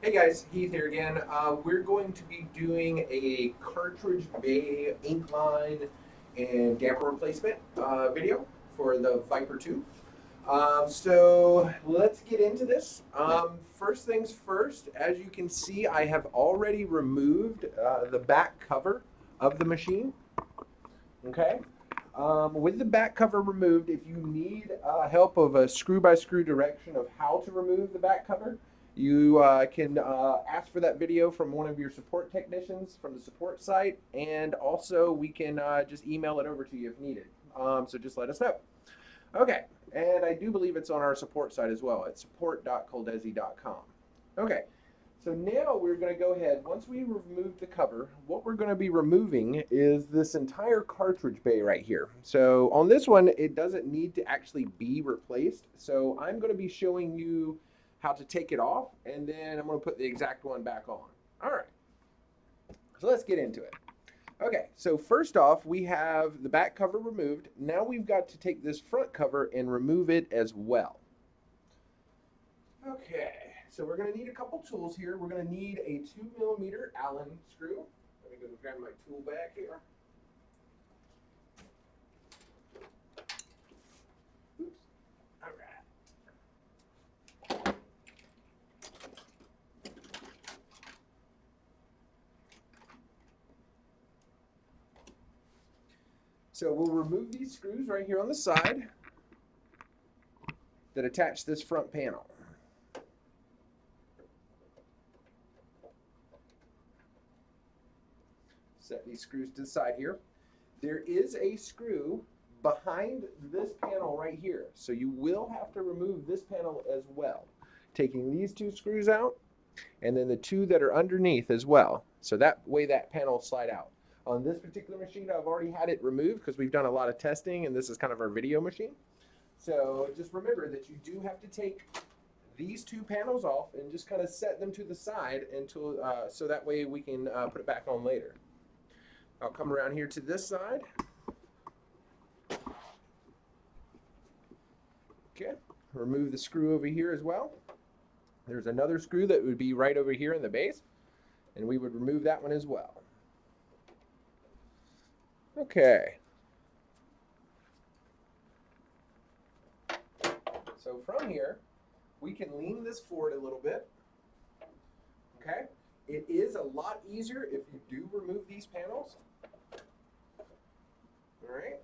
Hey guys, Heath here again. We're going to be doing a cartridge bay ink line and damper replacement video for the Viper 2. So let's get into this. First things first, as you can see, I have already removed the back cover of the machine. Okay. With the back cover removed, if you need help of a screw by screw direction of how to remove the back cover, you can ask for that video from one of your support technicians from the support site, and also we can just email it over to you if needed. So just let us know. Okay, and I do believe it's on our support site as well. It's support.coldesi.com. Okay, so now we're going to go ahead, once we remove the cover, what we're going to be removing is this entire cartridge bay right here. So on this one, it doesn't need to actually be replaced. So I'm going to be showing you how to take it off, and then I'm going to put the exact one back on. All right, so let's get into it. Okay, so first off, we have the back cover removed. Now we've got to take this front cover and remove it as well. Okay, so we're going to need a couple tools here. We're going to need a 2mm Allen screw. Let me go grab my tool bag here. Oops. All right. So we'll remove these screws right here on the side that attach this front panel. Set these screws to the side here. There is a screw behind this panel right here, so you will have to remove this panel as well. Taking these two screws out, and then the two that are underneath as well, so that way that panel will slide out. On this particular machine, I've already had it removed because we've done a lot of testing, and this is kind of our video machine. So just remember that you do have to take these two panels off and just kind of set them to the side until so that way we can put it back on later. I'll come around here to this side. Okay, remove the screw over here as well. There's another screw that would be right over here in the base, and we would remove that one as well. Okay. So from here, we can lean this forward a little bit. Okay. It is a lot easier if you do remove these panels. All right.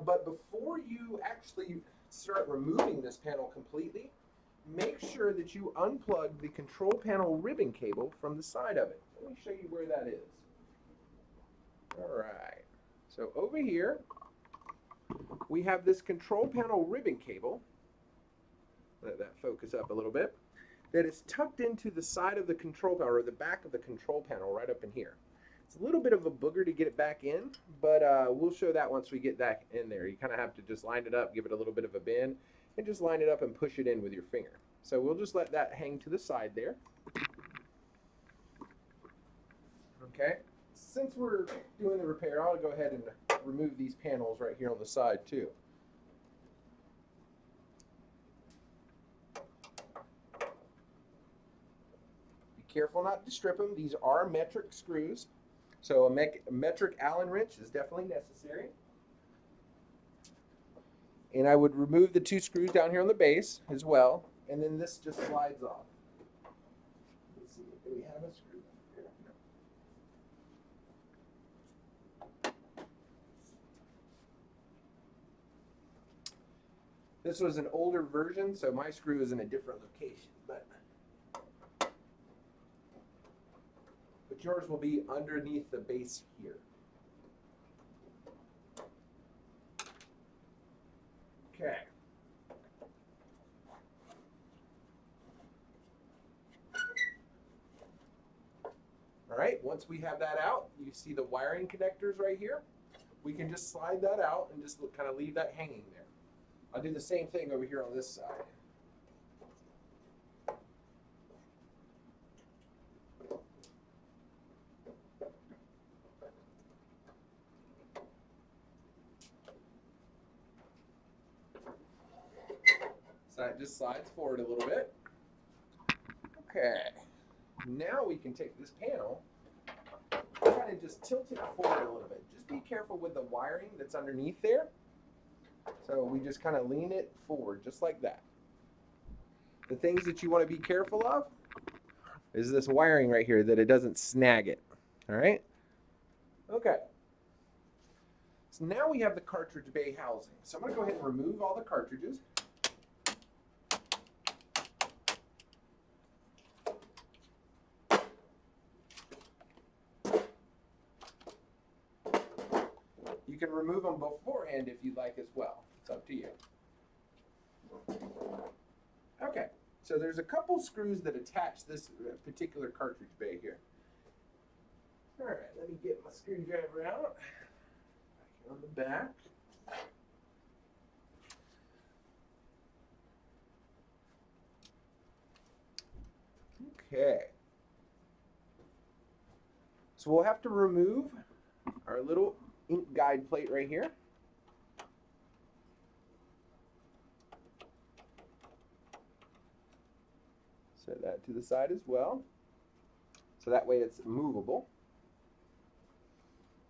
But before you actually start removing this panel completely, make sure that you unplug the control panel ribbon cable from the side of it. Let me show you where that is. All right. So over here, we have this control panel ribbon cable. Let that focus up a little bit. That is tucked into the side of the control panel, or the back of the control panel right up in here. It's a little bit of a booger to get it back in, but we'll show that once we get back in there. You kind of have to just line it up, give it a little bit of a bend, and just line it up and push it in with your finger. So we'll just let that hang to the side there. Okay. Since we're doing the repair, I'll go ahead and remove these panels right here on the side too. Be careful not to strip them. These are metric screws, so a metric Allen wrench is definitely necessary. And I would remove the two screws down here on the base as well, and then this just slides off. Let's see, do we have a screw? This was an older version, so my screw is in a different location, but yours will be underneath the base here. Okay. All right, once we have that out, you see the wiring connectors right here. We can just slide that out and just kind of leave that hanging there. I'll do the same thing over here on this side. So it just slides forward a little bit. Okay. Now we can take this panel, kind of just tilt it forward a little bit. Just be careful with the wiring that's underneath there. So we just kind of lean it forward, just like that. The things that you want to be careful of is this wiring right here, that it doesn't snag it. All right? Okay. So now we have the cartridge bay housing. So I'm going to go ahead and remove all the cartridges. You can remove them beforehand if you'd like as well. It's up to you. Okay, so there's a couple screws that attach this particular cartridge bay here. All right, let me get my screwdriver out. Back here on the back. Okay. So we'll have to remove our little ink guide plate right here. Set that to the side as well. So that way it's movable.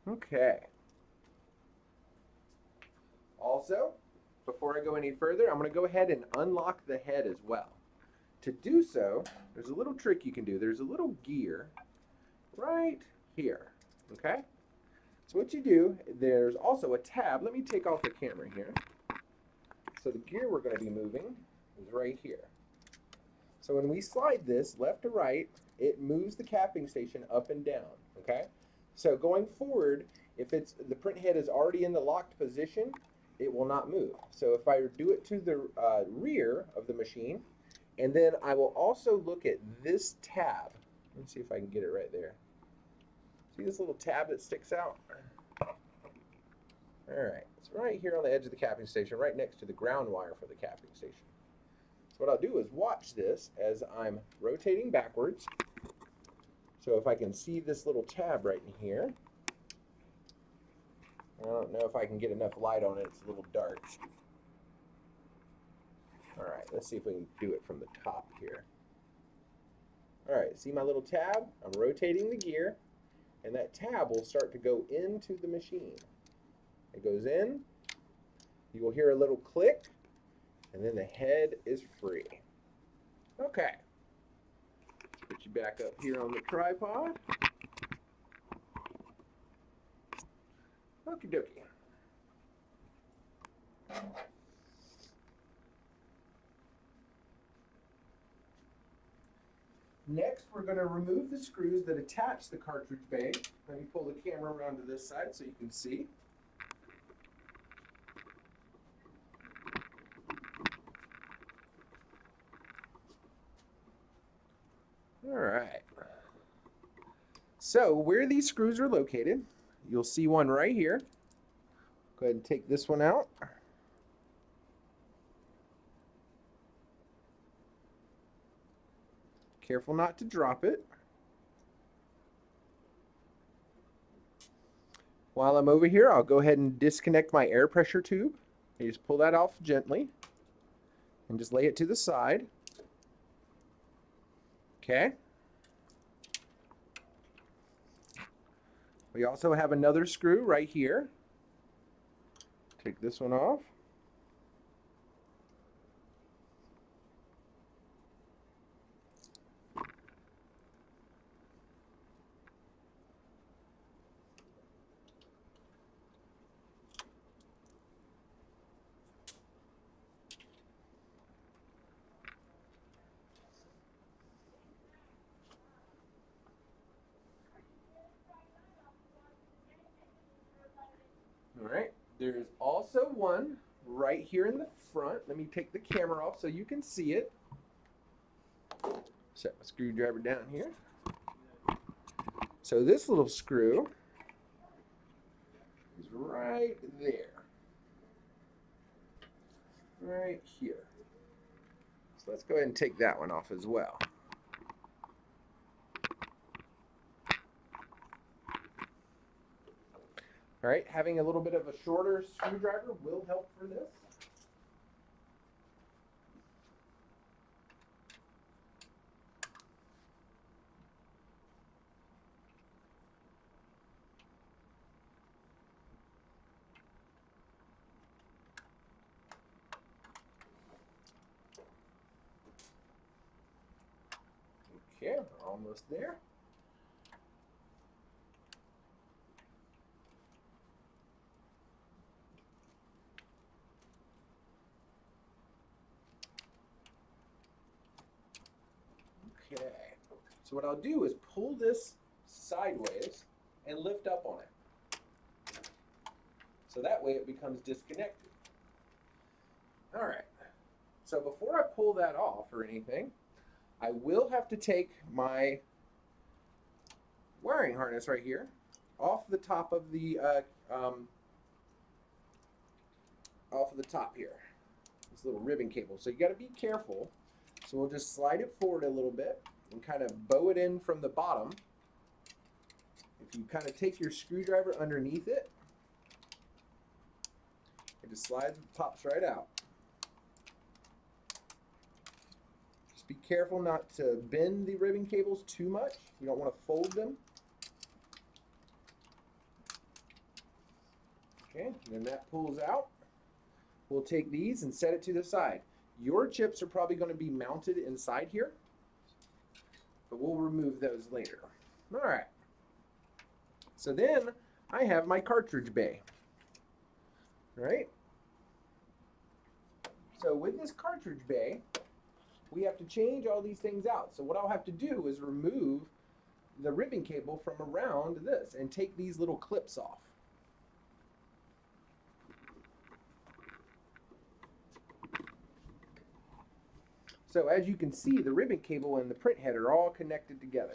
Okay. Also, before I go any further, I'm going to go ahead and unlock the head as well. To do so, there's a little trick you can do. There's a little gear right here. Okay? So what you do, there's also a tab. Let me take off the camera here. So the gear we're going to be moving is right here. So when we slide this left to right, it moves the capping station up and down. Okay? So going forward, if the print head is already in the locked position, it will not move. So if I do it to the rear of the machine, and then I will also look at this tab. Let me see if I can get it right there. See this little tab that sticks out? All right, it's right here on the edge of the capping station, right next to the ground wire for the capping station. So what I'll do is watch this as I'm rotating backwards. So if I can see this little tab right in here, I don't know if I can get enough light on it, it's a little dark. All right, let's see if we can do it from the top here. All right, see my little tab? I'm rotating the gear, and that tab will start to go into the machine. It goes in, you will hear a little click, and then the head is free. Okay, let's put you back up here on the tripod. Okie dokie. Next, we're going to remove the screws that attach the cartridge bay. Let me pull the camera around to this side so you can see. All right. So where these screws are located, you'll see one right here. Go ahead and take this one out. Careful not to drop it. While I'm over here, I'll go ahead and disconnect my air pressure tube. You just pull that off gently and just lay it to the side. Okay. We also have another screw right here. Take this one off. All right, there's also one right here in the front. Let me take the camera off so you can see it. Set my screwdriver down here. So this little screw is right there. Right here. So let's go ahead and take that one off as well. All right, having a little bit of a shorter screwdriver will help for this. Okay, we're almost there. Okay, so what I'll do is pull this sideways and lift up on it. So that way it becomes disconnected. All right, so before I pull that off or anything, I will have to take my wiring harness right here off the top of the top here. This little ribbon cable. So you got to be careful. So we'll just slide it forward a little bit and kind of bow it in from the bottom. If you kind of take your screwdriver underneath it, it just slides, pops right out. Just be careful not to bend the ribbon cables too much. You don't want to fold them. Okay, and then that pulls out. We'll take these and set it to the side. Your chips are probably going to be mounted inside here, but we'll remove those later. All right. So then I have my cartridge bay. All right. So with this cartridge bay, we have to change all these things out. So what I'll have to do is remove the ribbon cable from around this and take these little clips off. So as you can see, the ribbon cable and the print head are all connected together.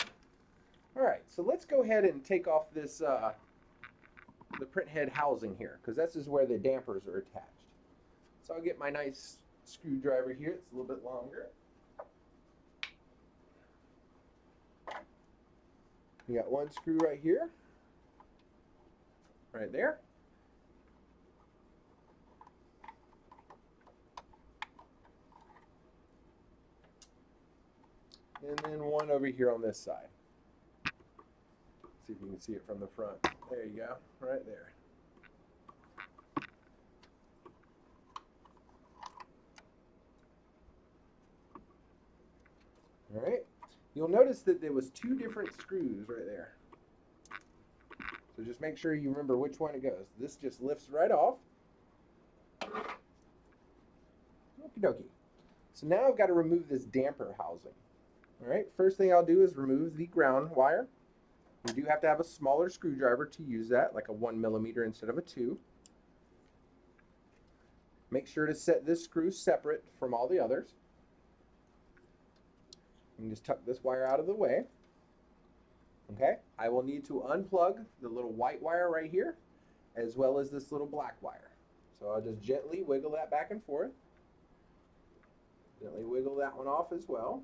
All right, so let's go ahead and take off this the print head housing here, because this is where the dampers are attached. So I'll get my nice screwdriver here. It's a little bit longer. You got one screw right here, right there. And then one over here on this side. See if you can see it from the front. There you go, right there. All right. You'll notice that there was two different screws right there. So just make sure you remember which one it goes. This just lifts right off. Okie dokie. So now I've got to remove this damper housing. All right, first thing I'll do is remove the ground wire. You do have to have a smaller screwdriver to use that, like a 1 millimeter instead of a 2. Make sure to set this screw separate from all the others. You can just tuck this wire out of the way. Okay, I will need to unplug the little white wire right here, as well as this little black wire. So I'll just gently wiggle that back and forth. Gently wiggle that one off as well.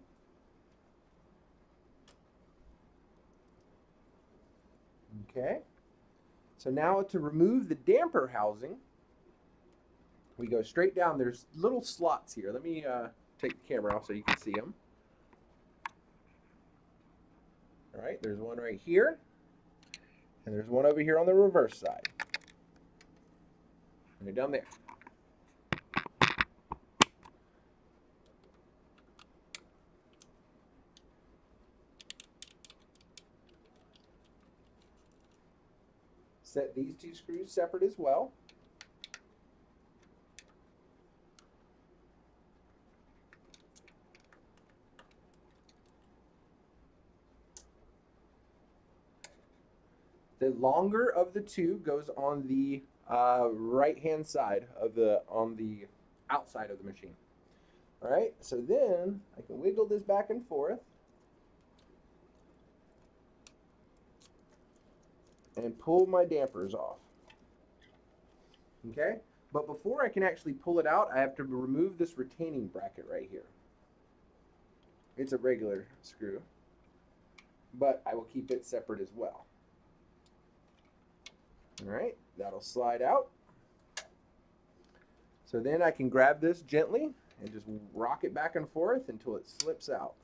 Okay, so now to remove the damper housing, we go straight down. There's little slots here. Let me take the camera off so you can see them. All right, there's one right here, and there's one over here on the reverse side. And they're down there. Set these two screws separate as well. The longer of the two goes on the right-hand side of on the outside of the machine. All right, so then I can wiggle this back and forth and pull my dampers off. Okay, but before I can actually pull it out, I have to remove this retaining bracket right here. It's a regular screw, but I will keep it separate as well. All right, that'll slide out. So then I can grab this gently and just rock it back and forth until it slips out.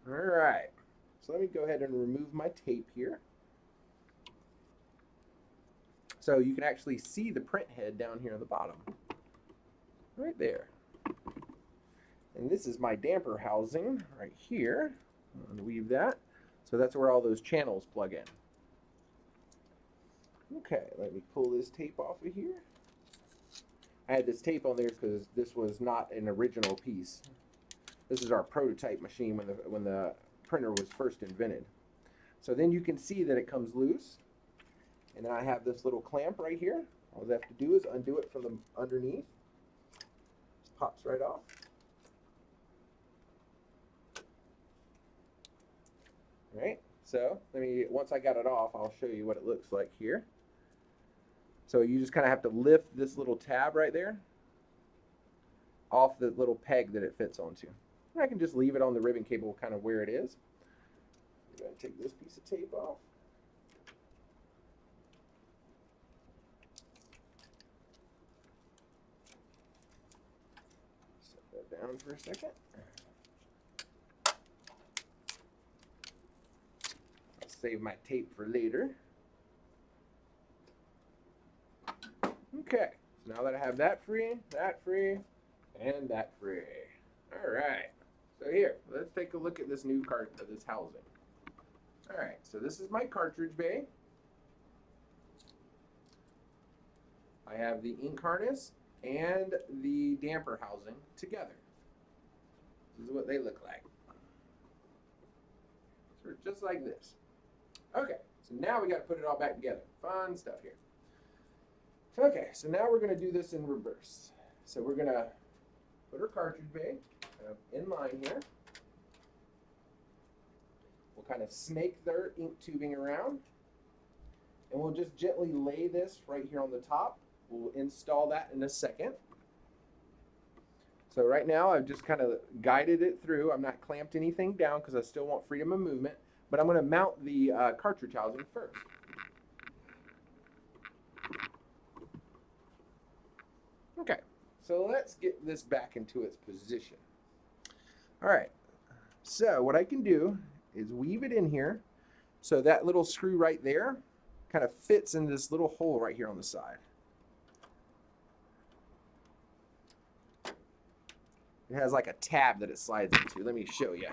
All right, so let me go ahead and remove my tape here. So you can actually see the print head down here on the bottom. Right there. And this is my damper housing right here. Unweave that. So that's where all those channels plug in. Okay, let me pull this tape off of here. I had this tape on there because this was not an original piece. This is our prototype machine when the printer was first invented. So then you can see that it comes loose. And then I have this little clamp right here. All I have to do is undo it from the underneath. Just pops right off. All right, so once I got it off, I'll show you what it looks like here. So you just kind of have to lift this little tab right there off the little peg that it fits onto. And I can just leave it on the ribbon cable kind of where it is. I'm going to take this piece of tape off. Set that down for a second. I'll save my tape for later. Okay, so now that I have that free, and that free. All right, so here, let's take a look at this new this housing. All right, so this is my cartridge bay. I have the ink harness and the damper housing together. This is what they look like. So just like this. Okay, so now we got to put it all back together. Fun stuff here. Okay, so now we're going to do this in reverse. So we're going to put our cartridge bay in line here. We'll kind of snake their ink tubing around. And we'll just gently lay this right here on the top. We'll install that in a second. So right now I've just kind of guided it through. I'm not clamped anything down because I still want freedom of movement. But I'm going to mount the cartridge housing first. Okay, so let's get this back into its position. All right, so what I can do is weave it in here so that little screw right there kind of fits in this little hole right here on the side. It has like a tab that it slides into. Let me show you.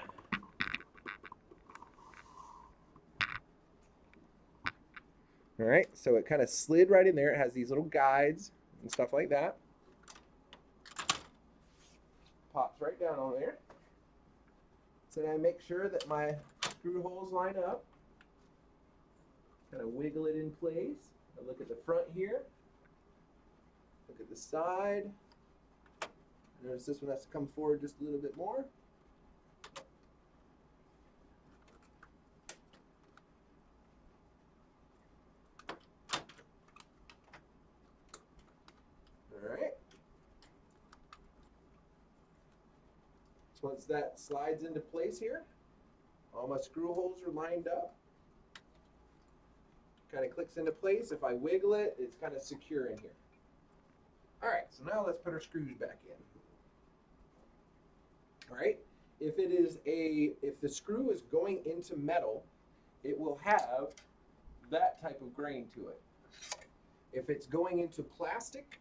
All right, so it kind of slid right in there. It has these little guides and stuff like that. Pops right down on there. So then I make sure that my screw holes line up. Kind of wiggle it in place. I look at the front here. Look at the side. Notice this one has to come forward just a little bit more. All right. So once that slides into place here, all my screw holes are lined up. Kind of clicks into place. If I wiggle it, it's kind of secure in here. All right, so now let's put our screws back in. All right, if the screw is going into metal, it will have that type of grain to it. If it's going into plastic,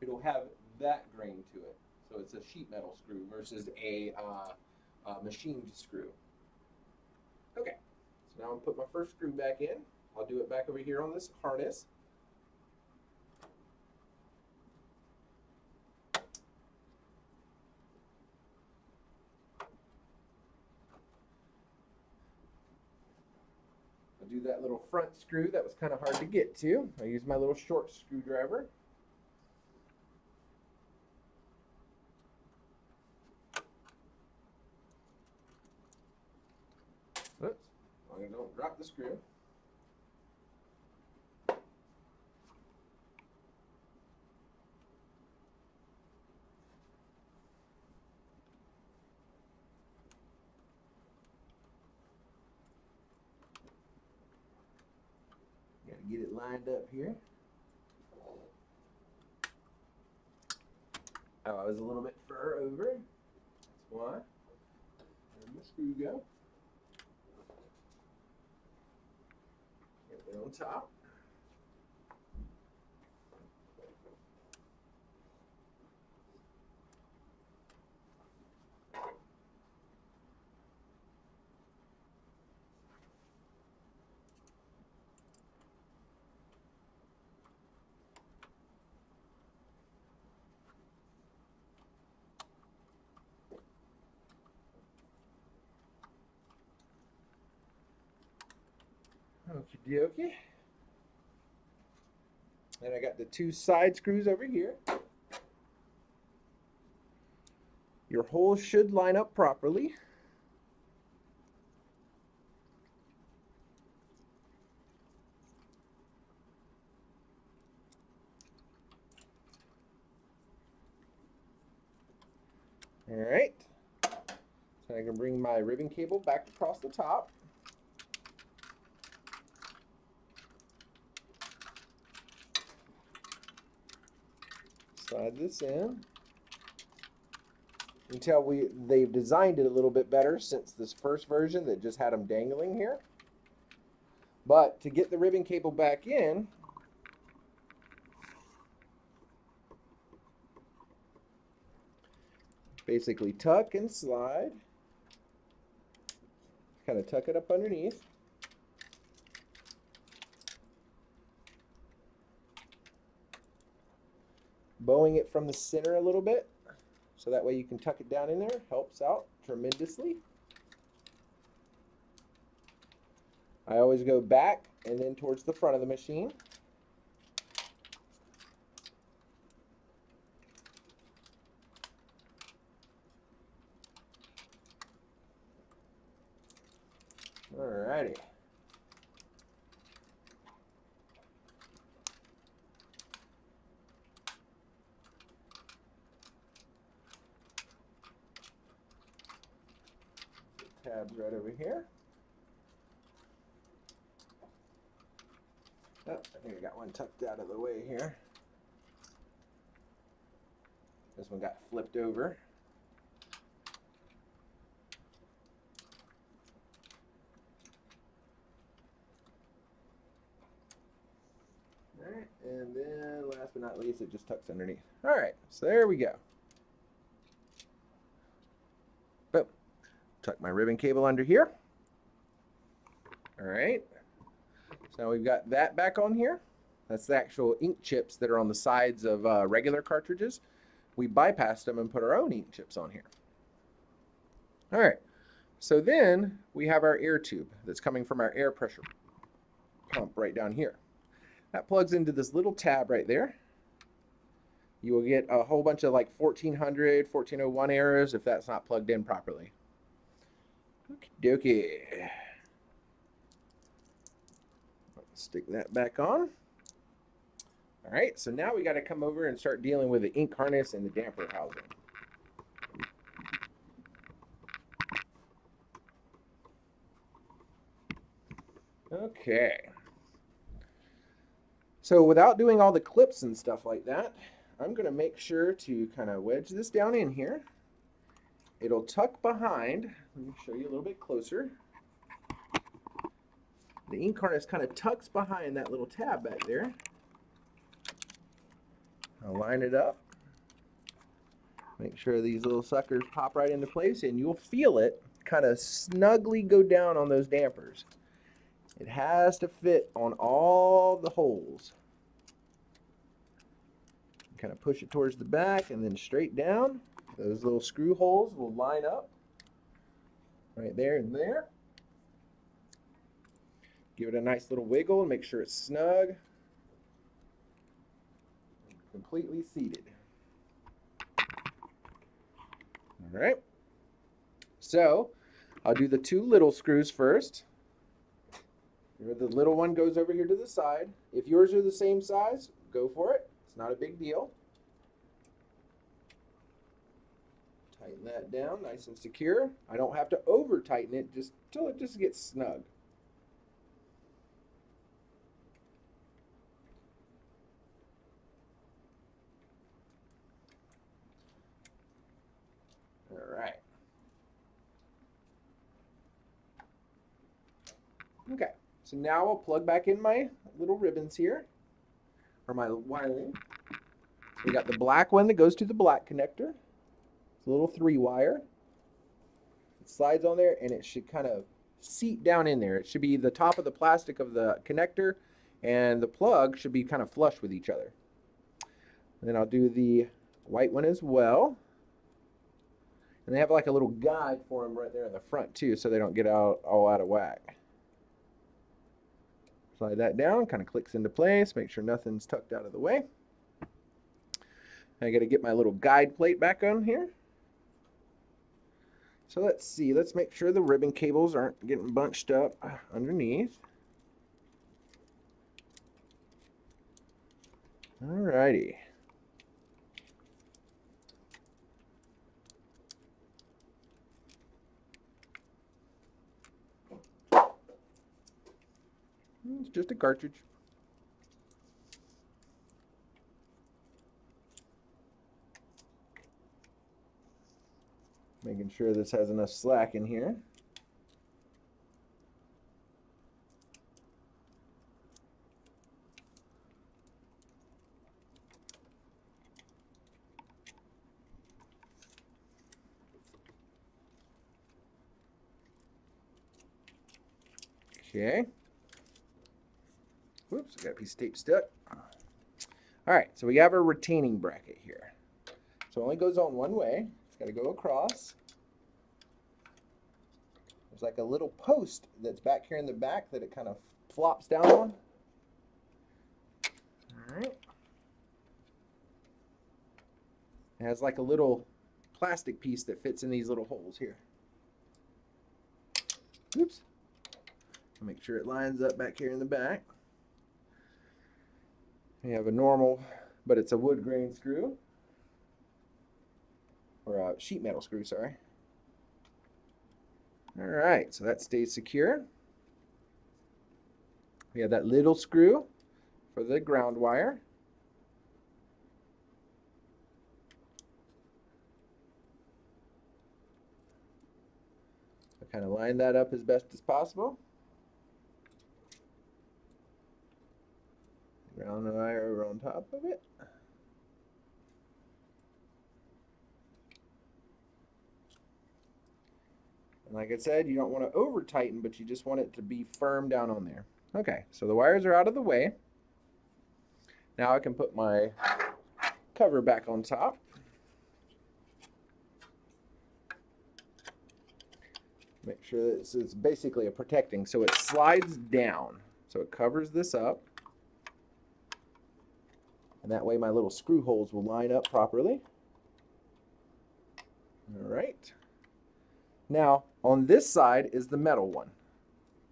it'll have that grain to it. So it's a sheet metal screw versus a machined screw. Okay, so now I'll put my first screw back in. I'll do it back over here on this harness. I'll do that little front screw that was kind of hard to get to. I use my little short screwdriver. Oops, I don't drop the screw. Got to get it lined up here. Oh, I was a little bit fur over. That's why. Where'd my screw go? Get it on top. Okie dokie. And I got the 2 side screws over here. Your holes should line up properly. All right. So I can bring my ribbon cable back across the top. Slide this in. You can tell they've designed it a little bit better since this first version that just had them dangling here. But to get the ribbon cable back in, basically tuck and slide. Kind of tuck it up underneath. Bowing it from the center a little bit, so that way you can tuck it down in there. Helps out tremendously. I always go back and then towards the front of the machine. Alrighty. Tabs right over here. Oh, I think I got one tucked out of the way here. This one got flipped over. Alright, and then last but not least, it just tucks underneath. Alright, so there we go. Boom. Tuck my ribbon cable under here. Alright. So now we've got that back on here. That's the actual ink chips that are on the sides of regular cartridges. We bypassed them and put our own ink chips on here. Alright. So then we have our air tube that's coming from our air pressure pump right down here. That plugs into this little tab right there. You will get a whole bunch of like 1400, 1401 errors if that's not plugged in properly. Okie dokie. Stick that back on. All right, so now we got to come over and start dealing with the ink harness and the damper housing. Okay. So without doing all the clips and stuff like that, I'm going to make sure to kind of wedge this down in here. It'll tuck behind. Let me show you a little bit closer. The ink harness kind of tucks behind that little tab back there. I'll line it up. Make sure these little suckers pop right into place, and you'll feel it kind of snugly go down on those dampers. It has to fit on all the holes. Kind of push it towards the back and then straight down. Those little screw holes will line up right there and there. Give it a nice little wiggle and make sure it's snug. Completely seated. All right. So I'll do the 2 little screws first. The little one goes over here to the side. If yours are the same size, go for it. It's not a big deal. Tighten that down nice and secure. I don't have to over tighten it just till it just gets snug. All right. Okay, so now I'll plug back in my little ribbons here, or my wiring. We got the black one that goes to the black connector. It's a little 3-wire. It slides on there and it should kind of seat down in there. It should be the top of the plastic of the connector, and the plug should be kind of flush with each other. And then I'll do the white one as well. And they have like a little guide for them right there in the front too, so they don't get all out of whack. Slide that down, kind of clicks into place, make sure nothing's tucked out of the way. I got to get my little guide plate back on here. So let's see, let's make sure the ribbon cables aren't getting bunched up underneath. Alrighty. It's just a cartridge. Making sure this has enough slack in here. Okay. Whoops, I got a piece of tape stuck. All right, so we have a retaining bracket here. So it only goes on one way. It's got to go across. There's like a little post that's back here in the back that it kind of flops down on. All right. It has like a little plastic piece that fits in these little holes here. Oops. Make sure it lines up back here in the back. We have a normal, but it's a wood grain screw. Or a sheet metal screw, sorry. All right, so that stays secure. We have that little screw for the ground wire. So kind of line that up as best as possible. Ground wire over on top of it. And like I said, you don't want to over tighten, but you just want it to be firm down on there. Okay, so the wires are out of the way. Now I can put my cover back on top. Make sure that it's basically a protecting, so it slides down. So it covers this up. And that way my little screw holes will line up properly. All right. Now, on this side is the metal one.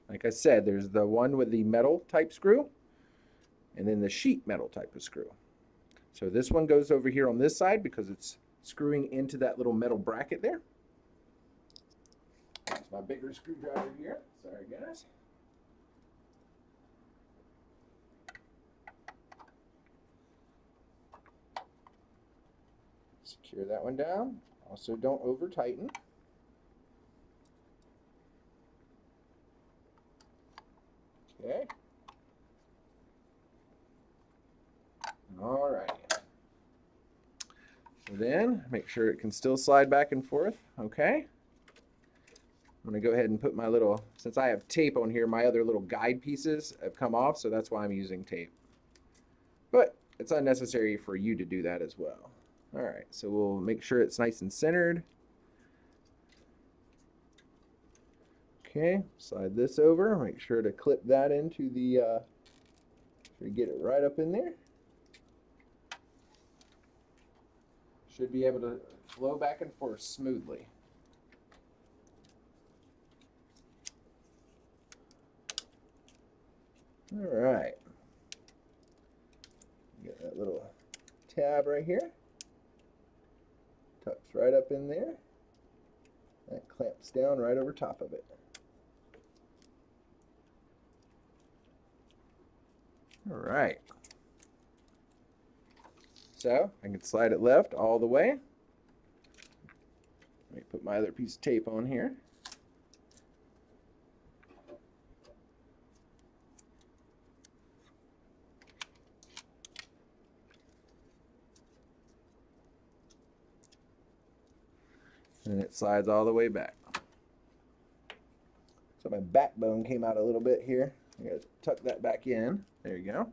Like I said, there's the one with the metal type screw, and then the sheet metal type of screw. So this one goes over here on this side because it's screwing into that little metal bracket there. That's my bigger screwdriver here. Sorry, guys. Secure that one down. Also, don't over tighten. Okay. All right. So then, make sure it can still slide back and forth. Okay. I'm going to go ahead and put my little, since I have tape on here, my other little guide pieces have come off, so that's why I'm using tape. But it's unnecessary for you to do that as well. All right, so we'll make sure it's nice and centered. Okay, slide this over, make sure to clip that into the, get it right up in there. Should be able to flow back and forth smoothly. All right, get that little tab right here. Tucks right up in there. That clamps down right over top of it. All right. So I can slide it left all the way. Let me put my other piece of tape on here. And it slides all the way back. So my backbone came out a little bit here. I gotta tuck that back in. There you go.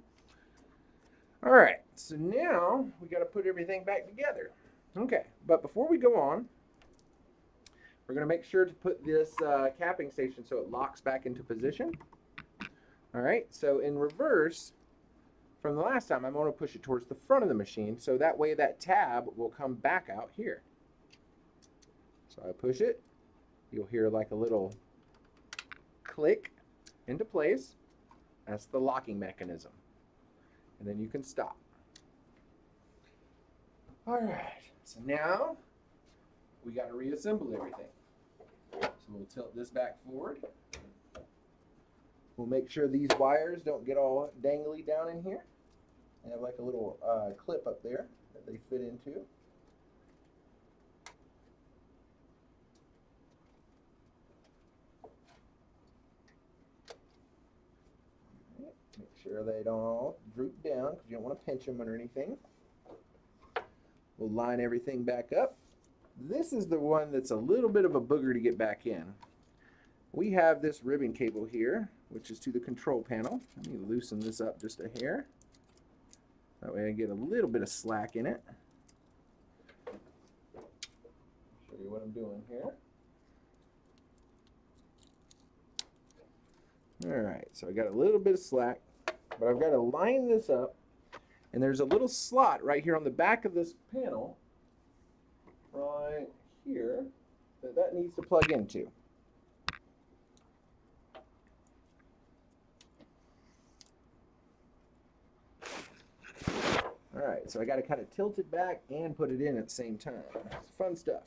All right, so now we gotta put everything back together. Okay, but before we go on, we're gonna make sure to put this capping station so it locks back into position. All right, so in reverse, from the last time, I'm going to push it towards the front of the machine, so that way that tab will come back out here. So I push it, you'll hear like a little click into place. That's the locking mechanism. And then you can stop. All right, so now we got to reassemble everything. So we'll tilt this back forward. We'll make sure these wires don't get all dangly down in here. They have like a little clip up there that they fit into. Right. Make sure they don't all droop down because you don't want to pinch them or anything. We'll line everything back up. This is the one that's a little bit of a booger to get back in. We have this ribbon cable here, which is to the control panel. Let me loosen this up just a hair. That way I get a little bit of slack in it. Show you what I'm doing here. Alright, so I got a little bit of slack, but I've got to line this up, and there's a little slot right here on the back of this panel, right here, that needs to plug into. Alright, so I got to kind of tilt it back and put it in at the same time. It's fun stuff.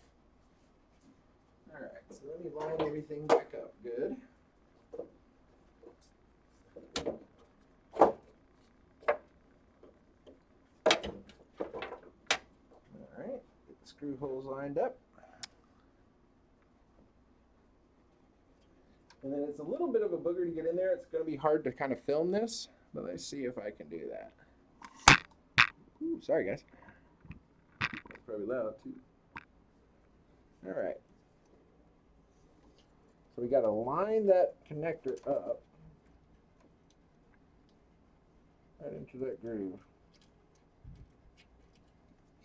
Alright, so let me line everything back up good. Alright, get the screw holes lined up. And then it's a little bit of a booger to get in there. It's going to be hard to kind of film this, but let's see if I can do that. Ooh, sorry guys. That's probably loud too. Alright. So we got to line that connector up right into that groove.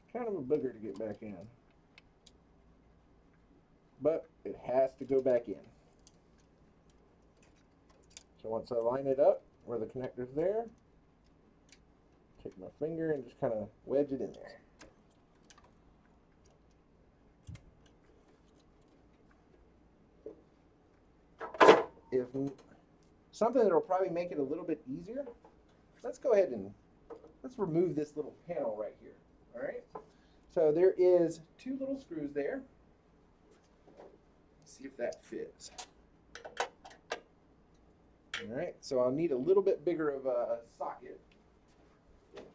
It's kind of a booger to get back in, but it has to go back in. So once I line it up where the connector's there, take my finger and just kind of wedge it in there. If something that will probably make it a little bit easier, let's go ahead and let's remove this little panel right here. All right. So there is 2 little screws there. Let's see if that fits. All right. So I'll need a little bit bigger of a socket. Let me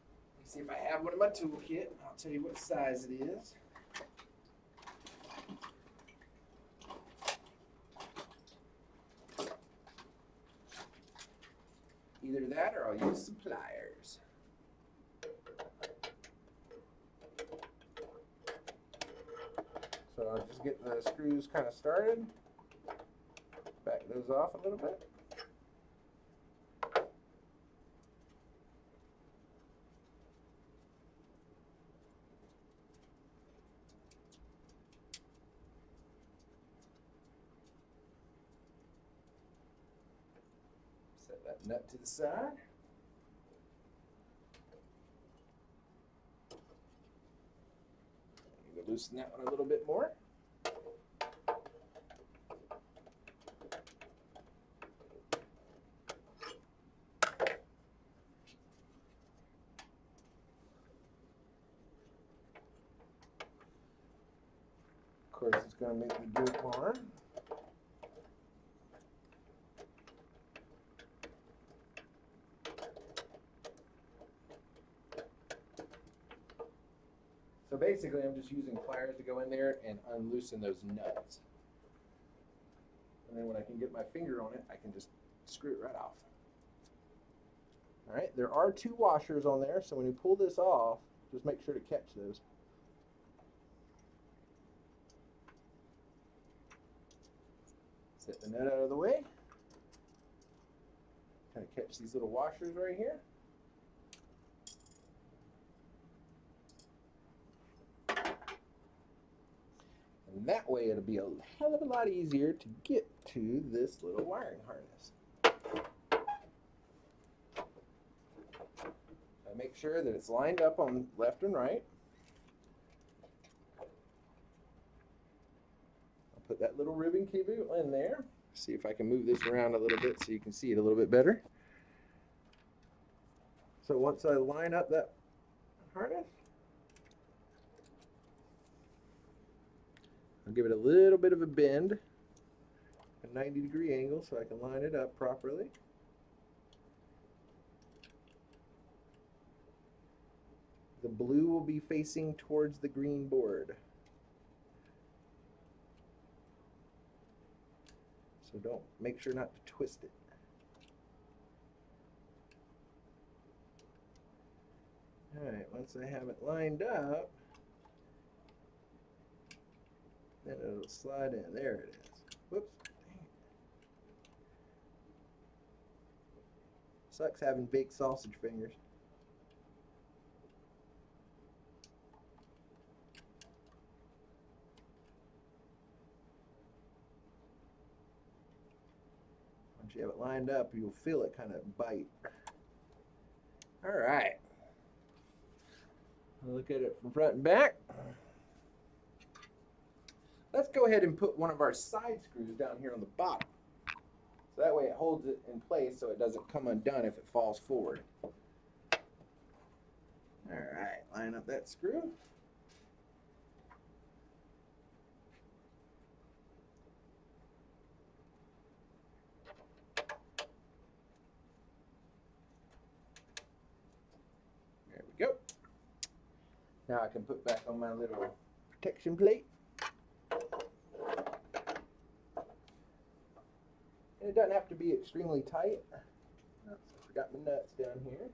see if I have one in my toolkit. I'll tell you what size it is. Either that or I'll use some pliers. So I'll just get the screws kind of started. Back those off a little bit. Set that nut to the side. Loosen that one a little bit more. Of course, it's going to make me do it more. So basically, I'm just using pliers to go in there and unloosen those nuts. And then when I can get my finger on it, I can just screw it right off. All right, there are 2 washers on there, so when you pull this off, just make sure to catch those. Set the nut out of the way. Kind of catch these little washers right here. And that way it'll be a hell of a lot easier to get to this little wiring harness. I make sure that it's lined up on left and right. I'll put that little ribbon cable in there. See if I can move this around a little bit so you can see it a little bit better. So once I line up that harness, I'll give it a little bit of a bend, a 90-degree angle, so I can line it up properly. The blue will be facing towards the green board. So make sure not to twist it. Alright, once I have it lined up, then it'll slide in. There it is. Whoops. Sucks having baked sausage fingers. Once you have it lined up, you'll feel it kind of bite. Alright. Look at it from front and back. Let's go ahead and put one of our side screws down here on the bottom. So that way it holds it in place so it doesn't come undone if it falls forward. Alright, line up that screw. There we go. Now I can put back on my little protection plate. And it doesn't have to be extremely tight. Oops, I forgot my nuts down here.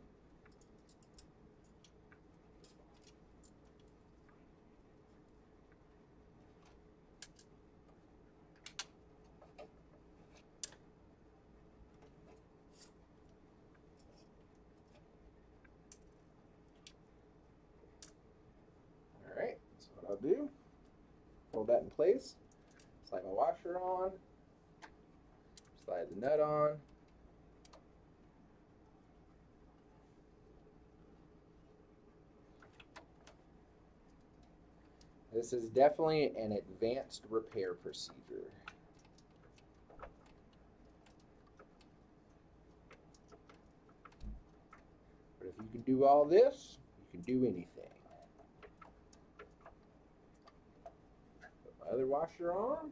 Alright, that's what I'll do. Hold that in place. Slide my washer on. Slide the nut on. This is definitely an advanced repair procedure. But if you can do all this, you can do anything. Put my other washer on.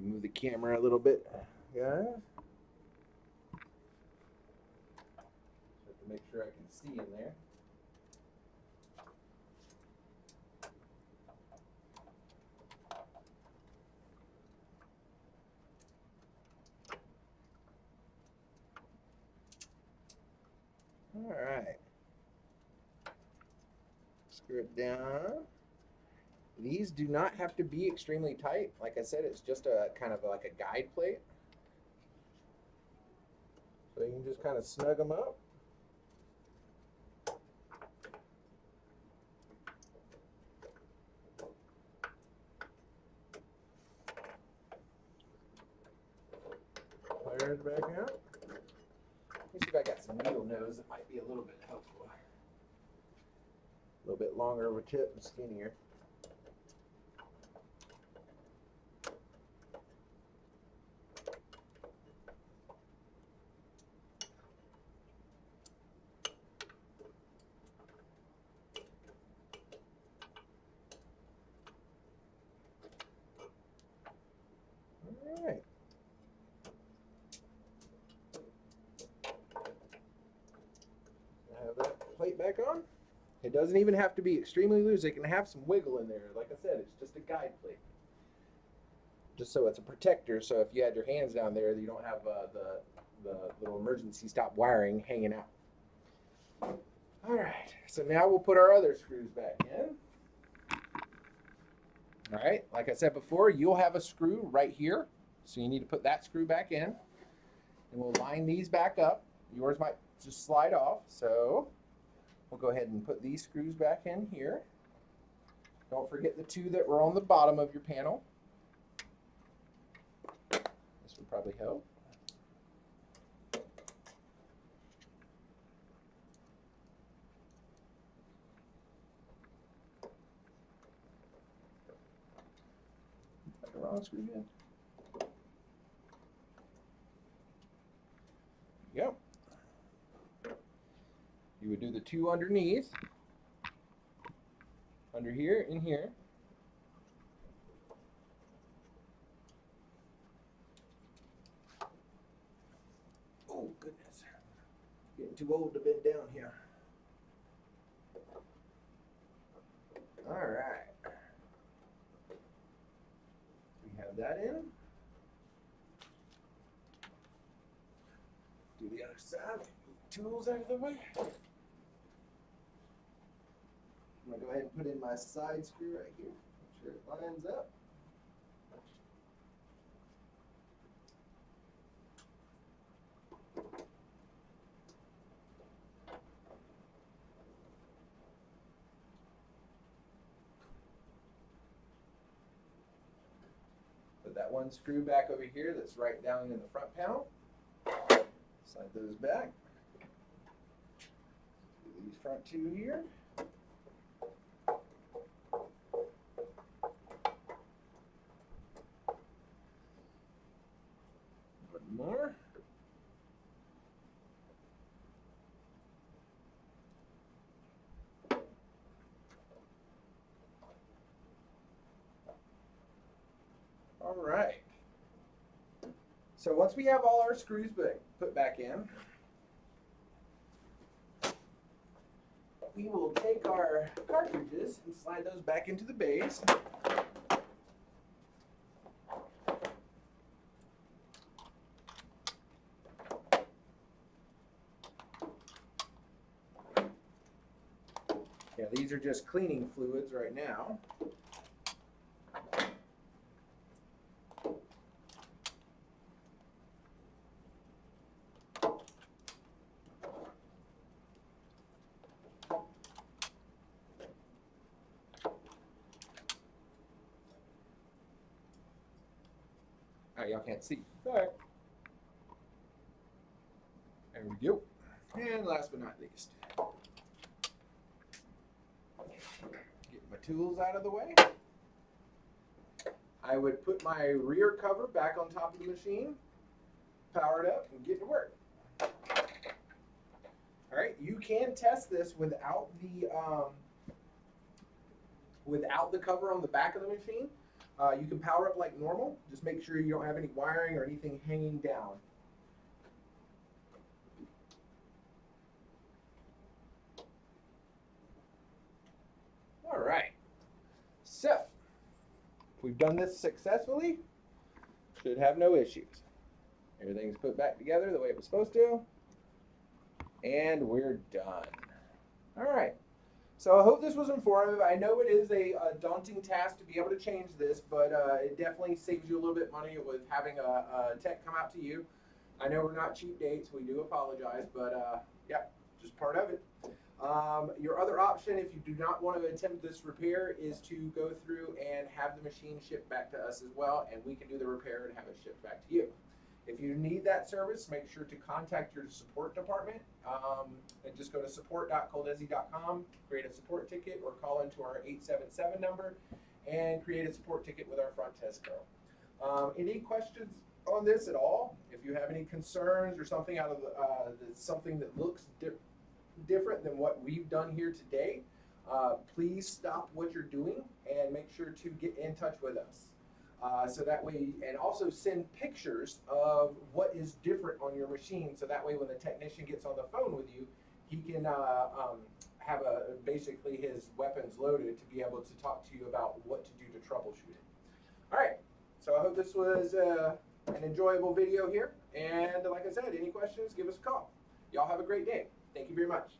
Move the camera a little bit, guys. Have to make sure I can see in there. All right. Screw it down. These do not have to be extremely tight. Like I said, it's just a kind of like a guide plate. So you can just kind of snug them up. Pliers back out. Let me see if I got some needle nose that might be a little bit helpful. A little bit longer of a tip and skinnier. Alright. I have that plate back on. It doesn't even have to be extremely loose. It can have some wiggle in there. Like I said, it's just a guide plate. Just so it's a protector, so if you had your hands down there, you don't have the little emergency stop wiring hanging out. Alright, so now we'll put our other screws back in. Alright, like I said before, you'll have a screw right here. So you need to put that screw back in. And we'll line these back up. Yours might just slide off, so we'll go ahead and put these screws back in here. Don't forget the two that were on the bottom of your panel. This would probably help. The wrong screw in. Yep. You would do the two underneath, under here and here. Oh goodness, getting too old to bend down here. All right, we have that in. Do the other side. Tools out of the way. I'm going to go ahead and put in my side screw right here. Make sure it lines up. Put that one screw back over here that's right down in the front panel. Slide those back. Do these front two here. One more. All right. So once we have all our screws put back in, we will take our cartridges and slide those back into the bays. Yeah, these are just cleaning fluids right now. Oh, y'all can't see. All right. There we go. And last but not least, get my tools out of the way. I would put my rear cover back on top of the machine, power it up, and get to work. All right, you can test this without the cover on the back of the machine. You can power up like normal. Just make sure you don't have any wiring or anything hanging down. All right, so we've done this successfully. Should have no issues. Everything's put back together the way it was supposed to. And we're done. All right. So I hope this was informative. I know it is a daunting task to be able to change this, but it definitely saves you a little bit of money with having a tech come out to you. I know we're not cheap dates. We do apologize, but yeah, just part of it. Your other option, if you do not want to attempt this repair, is to go through and have the machine shipped back to us as well, and we can do the repair and have it shipped back to you. If you need that service, make sure to contact your support department and just go to support.coldesi.com, create a support ticket, or call into our 877 number and create a support ticket with our front test girl. Any questions on this at all? If you have any concerns or something out of something that looks different than what we've done here today, please stop what you're doing and make sure to get in touch with us. So that way, and also send pictures of what is different on your machine. So that way, when the technician gets on the phone with you, he can have basically his weapons loaded to be able to talk to you about what to do to troubleshoot it. All right. So I hope this was an enjoyable video here. And like I said, any questions, give us a call. Y'all have a great day. Thank you very much.